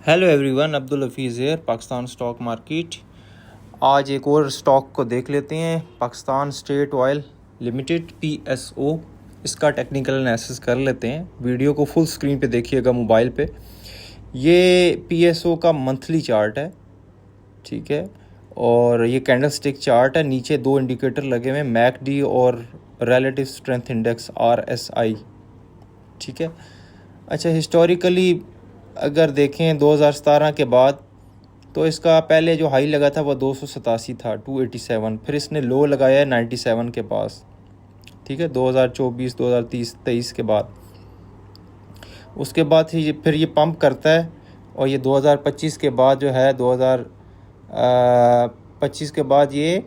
Hello everyone, Abdul Hafeez है, Pakistan stock market. आज एक और स्टॉक को देख लेते हैं, Pakistan state oil limited PSO। इसका टेक्निकल एनालिसिस कर लेते हैं। वीडियो को फुल स्क्रीन पे देखिएगा मोबाइल पे। ये PSO का मंथली चार्ट है, ठीक है, और ये कैंडल स्टिक चार्ट है। नीचे दो इंडिकेटर लगे हुए हैं, MACD और रिलेटिव स्ट्रेंथ इंडेक्स RSI, ठीक है। अच्छा, हिस्टोरिकली अगर देखें 2017 के बाद, तो इसका पहले जो हाई लगा था वो 287 था, 287। फिर इसने लो लगाया है 97 के पास, ठीक है, 2024 2030 23 के बाद। उसके बाद फिर ये पंप करता है, और ये 2025 के बाद जो है 2025 के बाद ये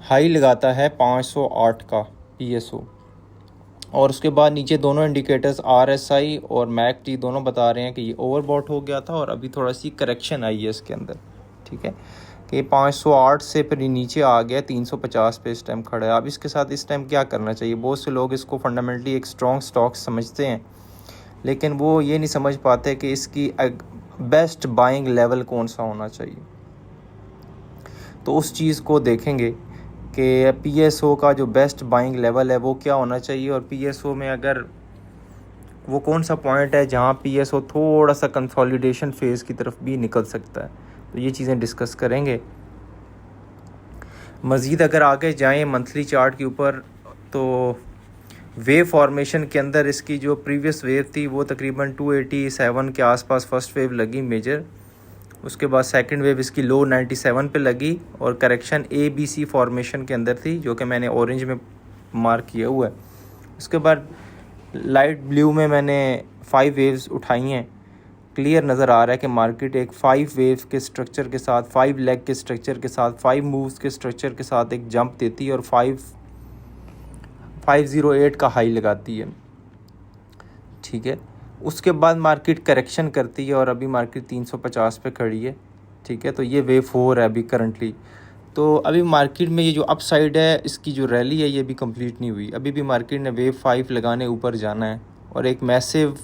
हाई लगाता है 508 का PSO। और उसके बाद नीचे दोनों इंडिकेटर्स RSI और MACD दोनों बता रहे हैं कि ये ओवरबॉट हो गया था और अभी थोड़ा सी करेक्शन आई है इसके अंदर, ठीक है, कि 508 से फिर नीचे आ गया 350 पे इस टाइम खड़ा है। अब इसके साथ इस टाइम क्या करना चाहिए? बहुत से लोग इसको फंडामेंटली एक स्ट्रॉन्ग स्टॉक समझते हैं, लेकिन वो ये नहीं समझ पाते कि इसकी बेस्ट बाइंग लेवल कौन सा होना चाहिए। तो उस चीज़ को देखेंगे कि PSO का जो बेस्ट बाइंग लेवल है वो क्या होना चाहिए, और PSO में अगर वो कौन सा पॉइंट है जहाँ PSO थोड़ा सा कंसोलिडेशन फेज़ की तरफ भी निकल सकता है। तो ये चीज़ें डिस्कस करेंगे। मज़ीद अगर आगे जाएं मंथली चार्ट के ऊपर, तो वेव फॉर्मेशन के अंदर इसकी जो प्रीवियस वेव थी वो तकरीबन 287 के आसपास फर्स्ट वेव लगी मेजर। उसके बाद सेकंड वेव इसकी लो 97 पे लगी, और करेक्शन ABC फॉर्मेशन के अंदर थी, जो कि मैंने ऑरेंज में मार्क किया हुआ है। उसके बाद लाइट ब्लू में मैंने 5 वेव्स उठाई हैं। क्लियर नज़र आ रहा है कि मार्केट एक 5 वेव के स्ट्रक्चर के साथ, 5 लेग के स्ट्रक्चर के साथ, 5 मूव्स के स्ट्रक्चर के साथ एक जंप देती है और 508 का हाई लगाती है, ठीक है। उसके बाद मार्केट करेक्शन करती है और अभी मार्केट 350 पे खड़ी है, ठीक है। तो ये वेव 4 है अभी करंटली। तो अभी मार्केट में ये जो अपसाइड है, इसकी जो रैली है ये भी कंप्लीट नहीं हुई। अभी भी मार्केट ने वेव 5 लगाने ऊपर जाना है, और एक मैसिव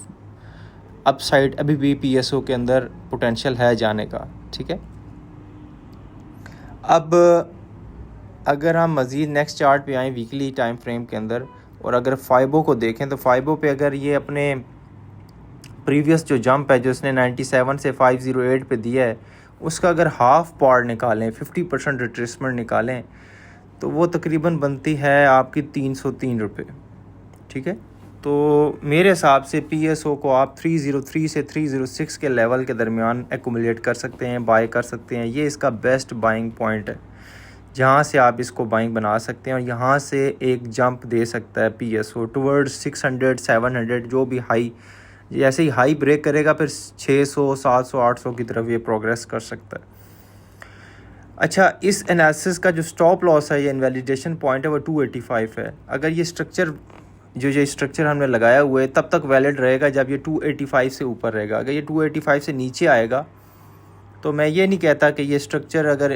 अपसाइड अभी भी PSO के अंदर पोटेंशियल है जाने का, ठीक है। अब अगर हम मज़ीद नेक्स्ट चार्ट पे आएँ वीकली टाइम फ्रेम के अंदर, और अगर फाइबो को देखें, तो फाइबो पे अगर ये अपने प्रीवियस जो जंप है जो इसने 97 से 508 पे दिया है, उसका अगर हाफ पार्ट निकालें, 50% रिट्रेसमेंट निकालें, तो वो तकरीबन बनती है आपकी 303 रुपये, ठीक है। तो मेरे हिसाब से PSO को आप 303 से 306 के लेवल के दरमियान एक्यूमुलेट कर सकते हैं, बाय कर सकते हैं। ये इसका बेस्ट बाइंग पॉइंट है, जहाँ से आप इसको बाइंग बना सकते हैं, और यहाँ से एक जंप दे सकता है PSO टुवर्ड्स 600 700, जो भी हाई, जैसे ही हाई ब्रेक करेगा फिर 600 700 800 की तरफ ये प्रोग्रेस कर सकता है। अच्छा, इस एनालिसिस का जो स्टॉप लॉस है, ये इनवैलिडेशन पॉइंट है, वो 285 है। अगर ये स्ट्रक्चर जो स्ट्रक्चर हमने लगाया हुआ है तब तक वैलिड रहेगा जब ये 285 से ऊपर रहेगा। अगर ये 285 से नीचे आएगा, तो मैं ये नहीं कहता कि ये स्ट्रक्चर अगर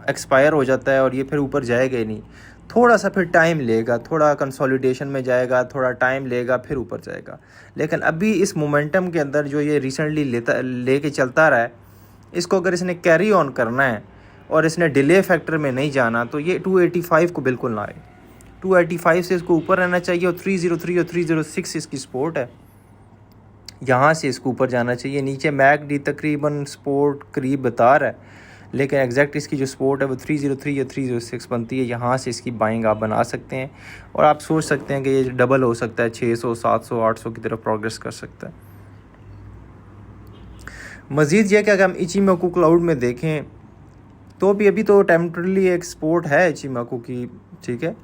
एक्सपायर हो जाता है और ये फिर ऊपर जाएगा ही नहीं। थोड़ा सा फिर टाइम लेगा, थोड़ा कंसोलिडेशन में जाएगा, थोड़ा टाइम लेगा, फिर ऊपर जाएगा। लेकिन अभी इस मोमेंटम के अंदर जो ये रिसेंटली लेके चलता रहा है, इसको अगर इसने कैरी ऑन करना है और इसने डिले फैक्टर में नहीं जाना, तो ये 285 को बिल्कुल ना आए। 285 से इसको ऊपर रहना चाहिए, और 303 और 306 इसकी सपोर्ट है, यहाँ से इसको ऊपर जाना चाहिए। नीचे MACD तकरीबन सपोर्ट करीब बता रहा है, लेकिन एग्जैक्ट इसकी जो सपोर्ट है वो 303 या 306 बनती है। यहाँ से इसकी बाइंग आप बना सकते हैं, और आप सोच सकते हैं कि ये डबल हो सकता है, 600 700 800 की तरफ प्रोग्रेस कर सकता है। मज़ीद यह कि अगर हम इचिमोकू क्लाउड में देखें, तो भी अभी तो टेम्परली एक सपोर्ट है इचिमोकू की, ठीक है,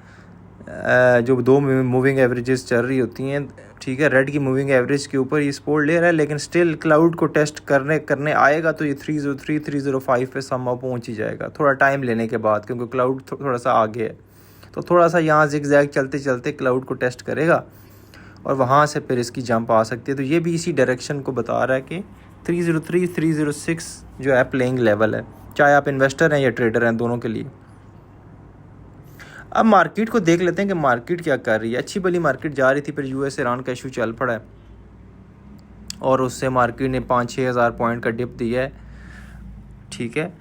जो 2 मूविंग एवरेजेस चल रही होती हैं, ठीक है। रेड की मूविंग एवरेज के ऊपर ये सपोर्ट ले रहा है, लेकिन स्टिल क्लाउड को टेस्ट करने आएगा तो ये 303 305 पे समहाउ पहुंच ही जाएगा, थोड़ा टाइम लेने के बाद, क्योंकि क्लाउड थोड़ा सा आगे है। तो थोड़ा सा यहाँ जिगजैग चलते चलते क्लाउड को टेस्ट करेगा, और वहाँ से फिर इसकी जंप आ सकती है। तो ये भी इसी डायरेक्शन को बता रहा है कि 303 306 जो है प्लेइंग लेवल है, चाहे आप इन्वेस्टर हैं या ट्रेडर हैं, दोनों के लिए। अब मार्केट को देख लेते हैं कि मार्केट क्या कर रही है। अच्छी भली मार्केट जा रही थी, फिर US ईरान का इशू चल पड़ा है, और उससे मार्केट ने 5-6 हज़ार पॉइंट का डिप दिया है, ठीक है।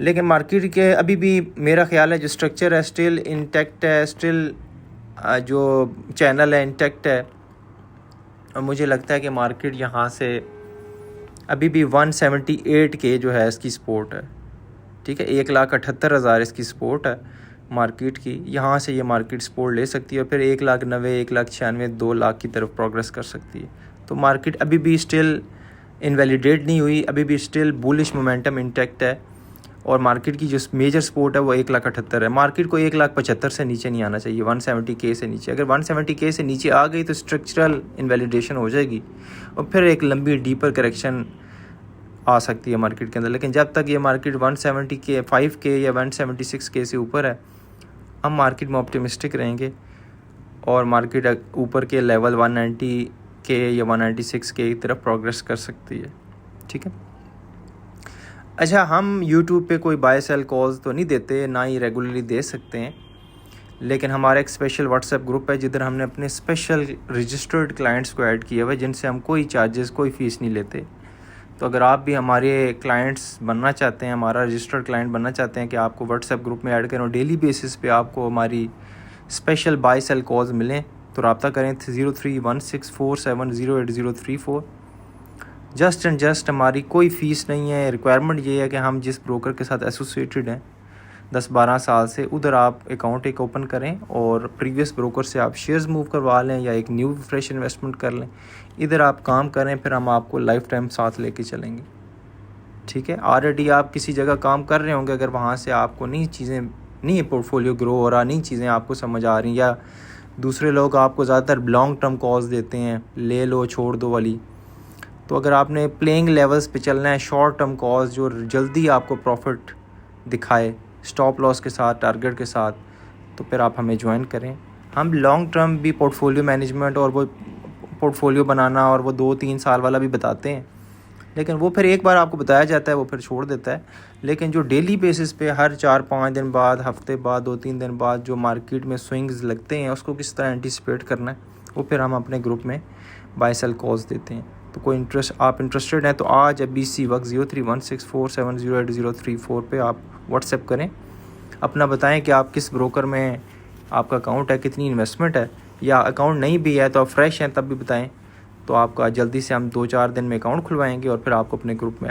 लेकिन मार्केट के अभी भी मेरा ख्याल है जो स्ट्रक्चर है स्टिल इंटैक्ट है, स्टिल जो चैनल है इंटैक्ट है, और मुझे लगता है कि मार्केट यहाँ से अभी भी 178 के जो है इसकी सपोर्ट है, ठीक है। 1,78,000 इसकी सपोर्ट है मार्केट की, यहाँ से ये मार्केट सपोर्ट ले सकती है और फिर 1,90,000, 1,96,000, 2 लाख की तरफ प्रोग्रेस कर सकती है। तो मार्केट अभी भी स्टिल इनवैलिडेट नहीं हुई, अभी भी स्टिल बुलिश मोमेंटम इंटैक्ट है, और मार्केट की जो मेजर सपोर्ट है वो 1,78,000 है। मार्केट को 1,75,000 से नीचे नहीं आना चाहिए, 170K से नीचे। अगर 170K से नीचे आ गई तो स्ट्रक्चरल इनवैलिडेशन हो जाएगी और फिर एक लंबी डीपर करेक्शन आ सकती है मार्केट के अंदर। लेकिन जब तक ये मार्केट 170K, 5K या 176K से ऊपर है, हम मार्केट में ऑप्टिमिस्टिक रहेंगे और मार्केट ऊपर के लेवल 190K या 196K की तरफ प्रोग्रेस कर सकती है, ठीक है। अच्छा, हम YouTube पे कोई बाय सेल कॉल्स तो नहीं देते, ना ही रेगुलरली दे सकते हैं, लेकिन हमारा एक स्पेशल व्हाट्सएप ग्रुप है जिधर हमने अपने स्पेशल रजिस्टर्ड क्लाइंट्स को ऐड किया हुआ है, जिनसे हम कोई चार्जेस, कोई फ़ीस नहीं लेते। तो अगर आप भी हमारे क्लाइंट्स बनना चाहते हैं, हमारा रजिस्टर्ड क्लाइंट बनना चाहते हैं कि आपको व्हाट्सएप ग्रुप में ऐड करें और डेली बेसिस पे आपको हमारी स्पेशल बाय सेल कॉल्स मिलें, तो रब्ता करें 0316470803 जस्ट एंड जस्ट। हमारी कोई फ़ीस नहीं है, रिक्वायरमेंट ये है कि हम जिस ब्रोकर के साथ एसोसिएटेड हैं 10-12 साल से, उधर आप अकाउंट एक ओपन करें और प्रीवियस ब्रोकर से आप शेयर्स मूव करवा लें या एक न्यू फ्रेश इन्वेस्टमेंट कर लें। इधर आप काम करें, फिर हम आपको लाइफ टाइम साथ लेके चलेंगे, ठीक है। ऑलरेडी आप किसी जगह काम कर रहे होंगे, अगर वहाँ से आपको नई चीज़ें, नहीं पोर्टफोलियो ग्रो हो रहा, नई चीज़ें आपको समझ आ रही, या दूसरे लोग आपको ज़्यादातर लॉन्ग टर्म कॉल्स देते हैं, ले लो छोड़ दो वाली, तो अगर आपने प्लेइंग लेवल्स पे चलना है, शॉर्ट टर्म कॉल्स जो जल्दी आपको प्रॉफिट दिखाए स्टॉप लॉस के साथ, टारगेट के साथ, तो फिर आप हमें ज्वाइन करें। हम लॉन्ग टर्म भी पोर्टफोलियो मैनेजमेंट और वो पोर्टफोलियो बनाना और वो 2-3 साल वाला भी बताते हैं, लेकिन वो फिर एक बार आपको बताया जाता है, वो फिर छोड़ देता है। लेकिन जो डेली बेसिस पे हर 4-5 दिन बाद, हफ्ते बाद, 2-3 दिन बाद जो मार्केट में स्विंग्स लगते हैं, उसको किस तरह एंटिसिपेट करना है, वो फिर हम अपने ग्रुप में बाय सेल कॉल्स देते हैं। तो कोई आप इंटरेस्टेड हैं तो आज अभी इसी वक्त 0316470803 पे आप व्हाट्सएप करें, अपना बताएं कि आप किस ब्रोकर में आपका अकाउंट है, कितनी इन्वेस्टमेंट है, या अकाउंट नहीं भी है तो आप फ्रेश हैं तब भी बताएं, तो आपका जल्दी से हम 2-4 दिन में अकाउंट खुलवाएंगे और फिर आपको अपने ग्रुप में